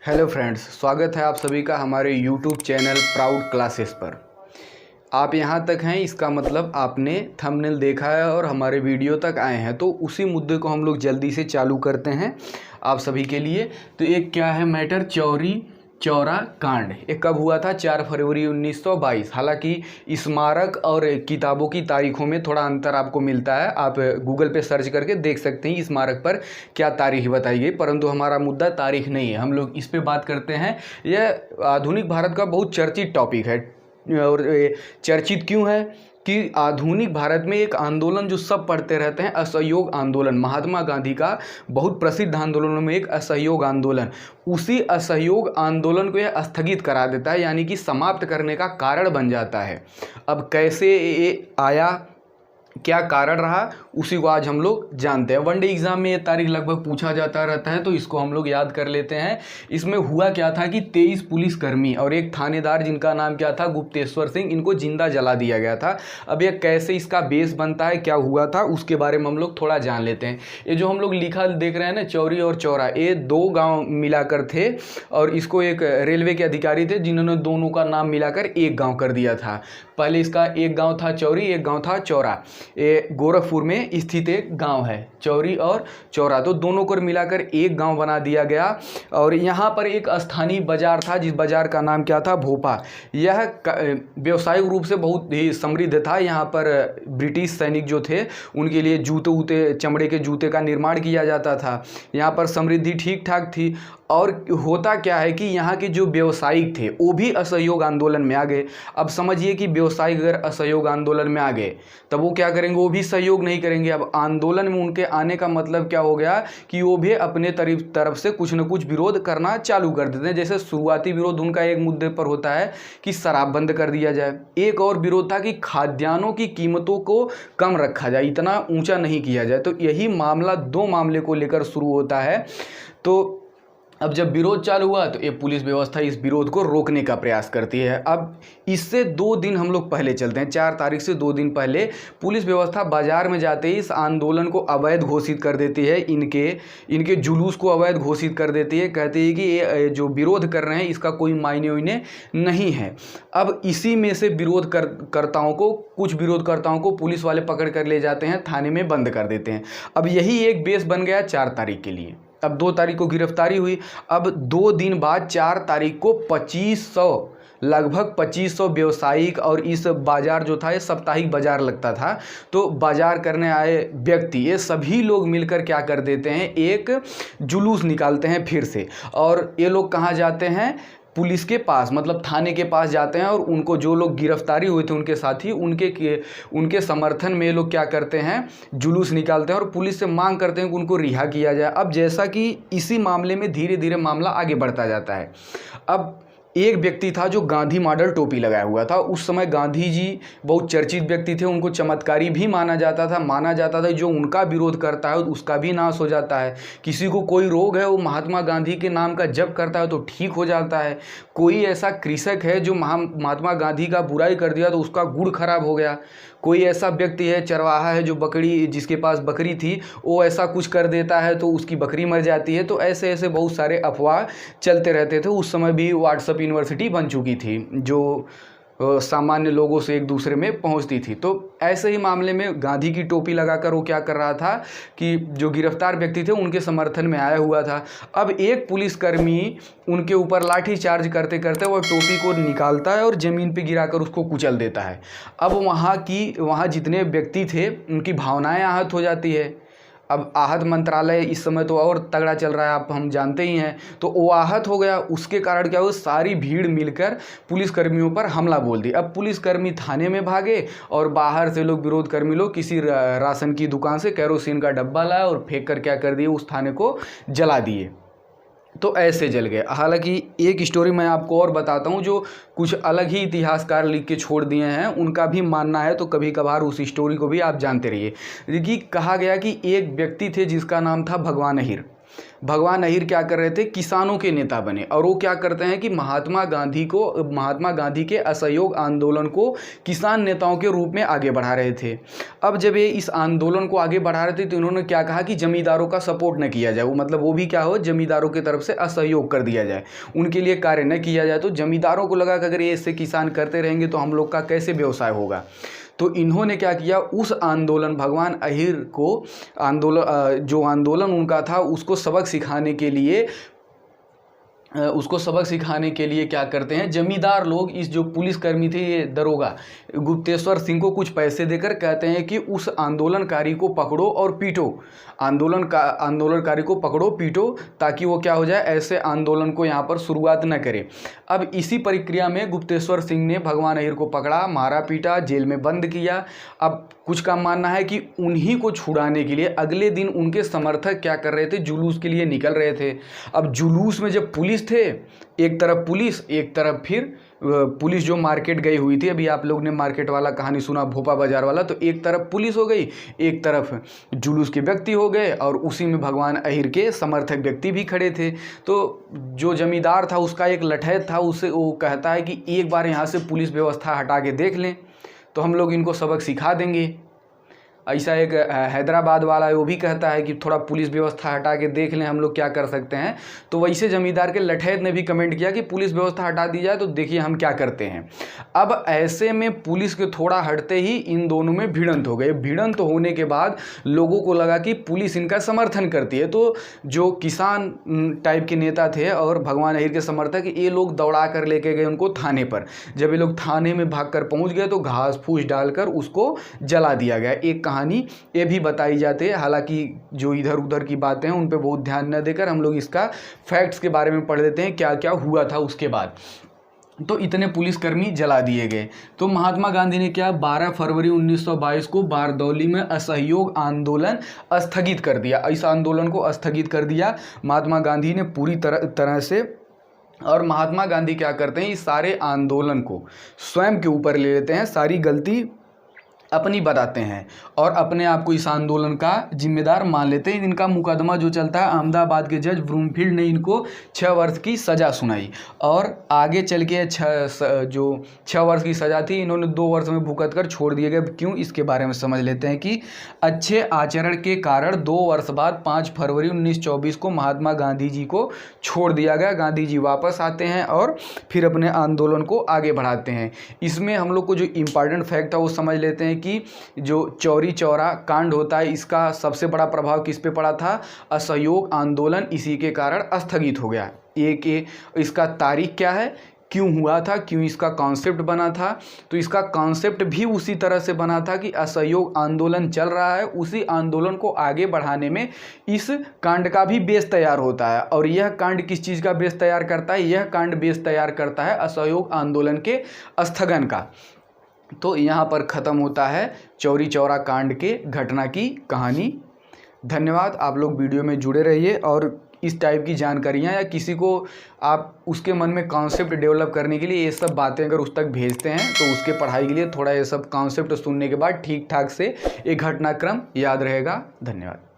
Hello friends, स्वागत है आप सभी का हमारे यूट्यूब चैनल प्राउड क्लासेस पर। आप यहाँ तक हैं, इसका मतलब आपने थंबनेल देखा है और हमारे वीडियो तक आए हैं। तो उसी मुद्दे को हम लोग जल्दी से चालू करते हैं आप सभी के लिए। तो एक क्या है मैटर, चौरी चौरा कांड। ये कब हुआ था? 4 फरवरी 1922। हालांकि स्मारक और किताबों की तारीखों में थोड़ा अंतर आपको मिलता है। आप गूगल पे सर्च करके देख सकते हैं स्मारक पर क्या तारीख बताई गई, परंतु हमारा मुद्दा तारीख नहीं है। हम लोग इस पे बात करते हैं। यह आधुनिक भारत का बहुत चर्चित टॉपिक है। और चर्चित क्यों है कि आधुनिक भारत में एक आंदोलन जो सब पढ़ते रहते हैं, असहयोग आंदोलन, महात्मा गांधी का बहुत प्रसिद्ध आंदोलनों में एक असहयोग आंदोलन, उसी असहयोग आंदोलन को यह स्थगित करा देता है, यानी कि समाप्त करने का कारण बन जाता है। अब कैसे ये आया, क्या कारण रहा, उसी को आज हम लोग जानते हैं। वनडे एग्जाम में ये तारीख लगभग पूछा जाता रहता है, तो इसको हम लोग याद कर लेते हैं। इसमें हुआ क्या था कि 23 पुलिसकर्मी और एक थानेदार जिनका नाम क्या था, गुप्तेश्वर सिंह, इनको जिंदा जला दिया गया था। अब ये कैसे इसका बेस बनता है, क्या हुआ था, उसके बारे में हम लोग थोड़ा जान लेते हैं। ये जो हम लोग लिखा देख रहे हैं ना, चौरी और चौरा, ये 2 गाँव मिलाकर थे और इसको एक रेलवे के अधिकारी थे जिन्होंने दोनों का नाम मिलाकर एक गाँव कर दिया था। पहले इसका एक गाँव था चौरी, एक गाँव था चौरा। ये गोरखपुर में स्थित एक गांव है, चौरी और चौरा, तो दोनों को मिलाकर एक गांव बना दिया गया। और यहाँ पर एक स्थानीय बाजार था, जिस बाजार का नाम क्या था, भोपा। यह व्यावसायिक रूप से बहुत ही समृद्ध था। यहाँ पर ब्रिटिश सैनिक जो थे उनके लिए जूते वूते, चमड़े के जूते का निर्माण किया जाता था। यहाँ पर समृद्धि ठीक ठाक थी। और होता क्या है कि यहाँ के जो व्यवसायिक थे वो भी असहयोग आंदोलन में आ गए। अब समझिए कि व्यवसायिक अगर असहयोग आंदोलन में आ गए तब वो क्या करेंगे, वो भी सहयोग नहीं करेंगे। अब आंदोलन में उनके आने का मतलब क्या हो गया कि वो भी अपने तरफ से कुछ न कुछ विरोध करना चालू कर देते हैं। जैसे शुरुआती विरोध उनका एक मुद्दे पर होता है कि शराब बंद कर दिया जाए। एक और विरोध था कि खाद्यान्नों की कीमतों को कम रखा जाए, इतना ऊंचा नहीं किया जाए। तो यही मामला 2 मामले को लेकर शुरू होता है। तो अब जब विरोध चालू हुआ तो ये पुलिस व्यवस्था इस विरोध को रोकने का प्रयास करती है। अब इससे 2 दिन हम लोग पहले चलते हैं, 4 तारीख से 2 दिन पहले पुलिस व्यवस्था बाजार में जाते ही इस आंदोलन को अवैध घोषित कर देती है। इनके जुलूस को अवैध घोषित कर देती है। कहती है कि ये जो विरोध कर रहे हैं इसका कोई मायने वायने नहीं है। अब इसी में से कुछ विरोधकर्ताओं को पुलिस वाले पकड़ कर ले जाते हैं, थाने में बंद कर देते हैं। अब यही एक बेस बन गया 4 तारीख के लिए। अब 2 तारीख को गिरफ्तारी हुई। अब 2 दिन बाद 4 तारीख को 2500, लगभग 2500 व्यवसायिक, और इस बाजार जो था ये साप्ताहिक बाजार लगता था, तो बाजार करने आए व्यक्ति ये सभी लोग मिलकर क्या कर देते हैं, एक जुलूस निकालते हैं फिर से। और ये लोग कहाँ जाते हैं, पुलिस के पास, मतलब थाने के पास जाते हैं। और उनको जो लोग गिरफ्तारी हुए थे उनके साथी, उनके समर्थन में ये लोग क्या करते हैं, जुलूस निकालते हैं और पुलिस से मांग करते हैं कि उनको रिहा किया जाए। अब जैसा कि इसी मामले में धीरे धीरे मामला आगे बढ़ता जाता है। अब एक व्यक्ति था जो गांधी मॉडल टोपी लगाया हुआ था। उस समय गांधी जी बहुत चर्चित व्यक्ति थे, उनको चमत्कारी भी माना जाता था। जो उनका विरोध करता है उसका भी नाश हो जाता है। किसी को कोई रोग है, वो महात्मा गांधी के नाम का जप करता है तो ठीक हो जाता है। कोई ऐसा कृषक है जो महात्मा गांधी का बुराई कर दिया तो उसका गुड़ खराब हो गया। कोई ऐसा व्यक्ति है, चरवाहा है, जो जिसके पास बकरी थी, वो ऐसा कुछ कर देता है तो उसकी बकरी मर जाती है। तो ऐसे ऐसे बहुत सारे अफवाह चलते रहते थे। उस समय भी व्हाट्सएप यूनिवर्सिटी बन चुकी थी जो सामान्य लोगों से एक दूसरे में पहुंचती थी। तो ऐसे ही मामले में गांधी की टोपी लगाकर वो क्या कर रहा था कि जो गिरफ्तार व्यक्ति थे उनके समर्थन में आया हुआ था। अब एक पुलिसकर्मी उनके ऊपर लाठी चार्ज करते करते वो टोपी को निकालता है और ज़मीन पे गिराकर उसको कुचल देता है। अब वहाँ जितने व्यक्ति थे उनकी भावनाएं आहत हो जाती है। अब आहत मंत्रालय इस समय तो और तगड़ा चल रहा है, आप हम जानते ही हैं। तो वो आहत हो गया, उसके कारण क्या हुआ, सारी भीड़ मिलकर पुलिसकर्मियों पर हमला बोल दी। अब पुलिसकर्मी थाने में भागे और बाहर से लोग, विरोधकर्मी लोग, किसी राशन की दुकान से केरोसिन का डब्बा लाया और फेंक कर क्या कर दिए, उस थाने को जला दिए। तो ऐसे जल गए। हालांकि एक स्टोरी मैं आपको और बताता हूँ जो कुछ अलग ही इतिहासकार लिख के छोड़ दिए हैं, उनका भी मानना है, तो कभी कभार उस स्टोरी को भी आप जानते रहिए। देखिए, कहा गया कि एक व्यक्ति थे जिसका नाम था भगवान अहिर। भगवान अहिर क्या कर रहे थे, किसानों के नेता बने और वो क्या करते हैं कि महात्मा गांधी के असहयोग आंदोलन को किसान नेताओं के रूप में आगे बढ़ा रहे थे। अब जब ये इस आंदोलन को आगे बढ़ा रहे थे तो इन्होंने क्या कहा कि जमींदारों का सपोर्ट न किया जाए, मतलब वो भी क्या हो, जमींदारों की तरफ से असहयोग कर दिया जाए, उनके लिए कार्य न किया जाए। तो जमींदारों को लगा कि अगर ये इससे किसान करते रहेंगे तो हम लोग का कैसे व्यवसाय होगा। तो इन्होंने क्या किया, उस आंदोलन भगवान अहिर को जो आंदोलन उनका था उसको सबक सिखाने के लिए क्या करते हैं, जमींदार लोग इस जो पुलिसकर्मी थे, ये दरोगा गुप्तेश्वर सिंह को कुछ पैसे देकर कहते हैं कि उस आंदोलनकारी को पकड़ो और पीटो, आंदोलनकारी को पकड़ो पीटो, ताकि वो क्या हो जाए, ऐसे आंदोलन को यहाँ पर शुरुआत न करे। अब इसी प्रक्रिया में गुप्तेश्वर सिंह ने भगवान अहिर को पकड़ा, मारा पीटा, जेल में बंद किया। अब कुछ का मानना है कि उन्हीं को छुड़ाने के लिए अगले दिन उनके समर्थक क्या कर रहे थे, जुलूस के लिए निकल रहे थे। अब जुलूस में जब पुलिस थे, एक तरफ पुलिस, एक तरफ फिर पुलिस जो मार्केट गई हुई थी, अभी आप लोग ने मार्केट वाला कहानी सुना, भोपा बाजार वाला, तो एक तरफ पुलिस हो गई, एक तरफ जुलूस के व्यक्ति हो गए और उसी में भगवान अहिर के समर्थक व्यक्ति भी खड़े थे। तो जो जमींदार था उसका एक लठैत था, उसे वो कहता है कि एक बार यहाँ से पुलिस व्यवस्था हटा के देख लें तो हम लोग इनको सबक सिखा देंगे। ऐसा एक हैदराबाद वाला है, वो भी कहता है कि थोड़ा पुलिस व्यवस्था हटा के देख लें हम लोग क्या कर सकते हैं। तो वैसे जमींदार के लठैत ने भी कमेंट किया कि पुलिस व्यवस्था हटा दी जाए तो देखिए हम क्या करते हैं। अब ऐसे में पुलिस के थोड़ा हटते ही इन दोनों में भिड़ंत हो गए। भिड़ंत होने के बाद लोगों को लगा कि पुलिस इनका समर्थन करती है, तो जो किसान टाइप के नेता थे और भगवान अहिर के समर्थक, ये लोग दौड़ा कर लेके गए उनको थाने पर। जब ये लोग थाने में भाग कर पहुँच गए तो घास फूस डालकर उसको जला दिया गया। एक कहानी ये भी बताई जाती है, हालांकि जो इधर उधर की बातें हैं उन पे बहुत ध्यान न देकर हम लोग इसका फैक्ट्स के बारे में पढ़ लेते हैं, क्या क्या हुआ था उसके बाद। तो इतने पुलिसकर्मी जला दिए गए। तो महात्मा गांधी ने क्या, 12 फरवरी 1922 को बारदौली में असहयोग आंदोलन स्थगित कर दिया। इस आंदोलन को स्थगित कर दिया महात्मा गांधी ने पूरी तरह से। और महात्मा गांधी क्या करते हैं, इस सारे आंदोलन को स्वयं के ऊपर ले लेते हैं, सारी गलती अपनी बताते हैं और अपने आप को इस आंदोलन का जिम्मेदार मान लेते हैं। इनका मुकदमा जो चलता है, अहमदाबाद के जज ब्रूमफील्ड ने इनको 6 वर्ष की सज़ा सुनाई और आगे चल के 6 वर्ष की सज़ा थी, इन्होंने 2 वर्ष में भुगत कर छोड़ दिए गए। क्यों, इसके बारे में समझ लेते हैं कि अच्छे आचरण के कारण 2 वर्ष बाद 5 फरवरी 1924 को महात्मा गांधी जी को छोड़ दिया गया। गांधी जी वापस आते हैं और फिर अपने आंदोलन को आगे बढ़ाते हैं। इसमें हम लोग को जो इम्पॉर्टेंट फैक्ट है वो समझ लेते हैं कि जो चौरी चौरा कांड होता है, इसका सबसे बड़ा प्रभाव किस पे पड़ा था, असहयोग आंदोलन इसी के कारण स्थगित हो गया। इसका तारीख क्या है, क्यों हुआ था, क्यों इसका कॉन्सेप्ट बना था, तो इसका कॉन्सेप्ट भी उसी तरह से बना था कि असहयोग आंदोलन चल रहा है, उसी आंदोलन को आगे बढ़ाने में इस कांड का भी बेस तैयार होता है। और यह कांड किस चीज़ का बेस तैयार करता है, यह कांड बेस तैयार करता है असहयोग आंदोलन के स्थगन का। तो यहाँ पर ख़त्म होता है चौरी चौरा कांड के घटना की कहानी। धन्यवाद, आप लोग वीडियो में जुड़े रहिए और इस टाइप की जानकारियाँ या किसी को आप उसके मन में कॉन्सेप्ट डेवलप करने के लिए ये सब बातें अगर उस तक भेजते हैं तो उसके पढ़ाई के लिए थोड़ा ये सब कॉन्सेप्ट सुनने के बाद ठीक ठाक से एक घटनाक्रम याद रहेगा। धन्यवाद।